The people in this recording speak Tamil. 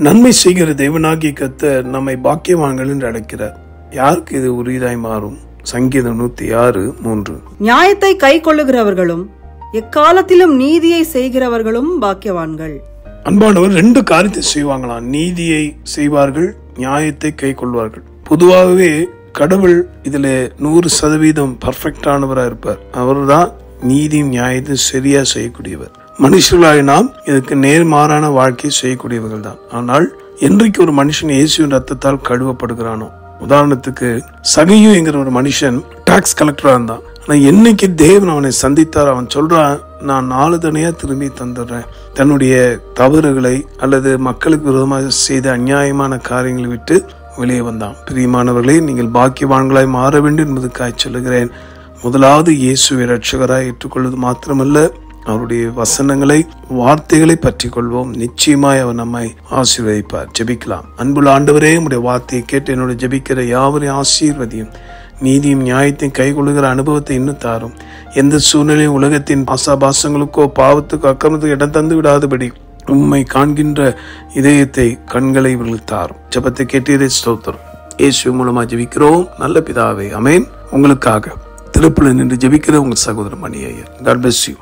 நன்மை செய்கிற தேவனாகிய கர்த்தர் நம்மை பாக்கியவான்கள் என்று அழைக்கிறார். யாருக்கு இது உரியதாய் மாறும்? சங்கீதம் 106:3. நியாயத்தை கை கொள்ளுகிறவர்களும் எக்காலத்திலும் நீதியை செய்கிறவர்களும் பாக்கியவான்கள். அன்பானவர் 2 காரியத்தை செய்வாங்களாம். நீதியை செய்வார்கள், நியாயத்தை கை கொள்வார்கள். பொதுவாகவே கடவுள் இதுல 100% பர்ஃபெக்டானவரா இருப்பார். அவர்தான் நீதியும் நியாயத்தையும் சரியா செய்யக்கூடியவர். மனுஷர்களாக நாம் இதுக்கு நேர்மாறான வாழ்க்கையை செய்யக்கூடியவர்கள் தான். ஆனால் என்றைக்கு ஒரு மனுஷன் இயேசுவின் ரத்தத்தால் கழுவப்படுகிறானோ, உதாரணத்துக்கு சகையு என்கிற ஒரு மனுஷன் டாக்ஸ் கலெக்டரா இருந்தான். ஆனா என்னைக்கு தேவன் அவனை சந்தித்தார், அவன் சொல்றான், நான் 4 தடவையா திரும்பி தந்துடுறேன். தன்னுடைய தவறுகளை அல்லது மக்களுக்கு விரோதமாக செய்த அநியாயமான காரியங்களை விட்டு வெளியே வந்தான். பிரியமானவர்களே, நீங்கள் பாக்கியவான்களாய் மாற வேண்டும் என்பதற்காக சொல்லுகிறேன். முதலாவது இயேசுவை இரட்சகராய் ஏற்றுக்கொள்வது மாத்திரமல்ல, அவருடைய வசனங்களை, வார்த்தைகளை பற்றி கொள்வோம். நிச்சயமாய் அவர் நம்மை ஆசீர்வதிப்பார். ஜெபிக்கலாம். அன்புள்ள ஆண்டவரே, உடைய வார்த்தையை கேட்டு என்னோட ஜெபிக்கிற யாவரையும் ஆசீர்வதியும். நீதியும் நியாயத்தையும் கை கொள்ளுகிற அனுபவத்தை இன்னும் தாரும். எந்த சூழ்நிலையும் உலகத்தின் ஆசாபாசங்களுக்கோ பாவத்துக்கோ அக்கிரமத்துக்கு இடம் தந்து விடாதபடி உம்மை காண்கின்ற இதயத்தை, கண்களை இவர்களுக்கு தாரும். ஜெபத்தை கேட்டீரே, ஸ்தோத்திரம். இயேசு மூலமா ஜெபிக்கிறோம் நல்ல பிதாவே, ஆமென். உங்களுக்காக திருப்பலில் நின்று ஜெபிக்கிற உங்கள் சகோதரன் மணி ஐயர். God bless you.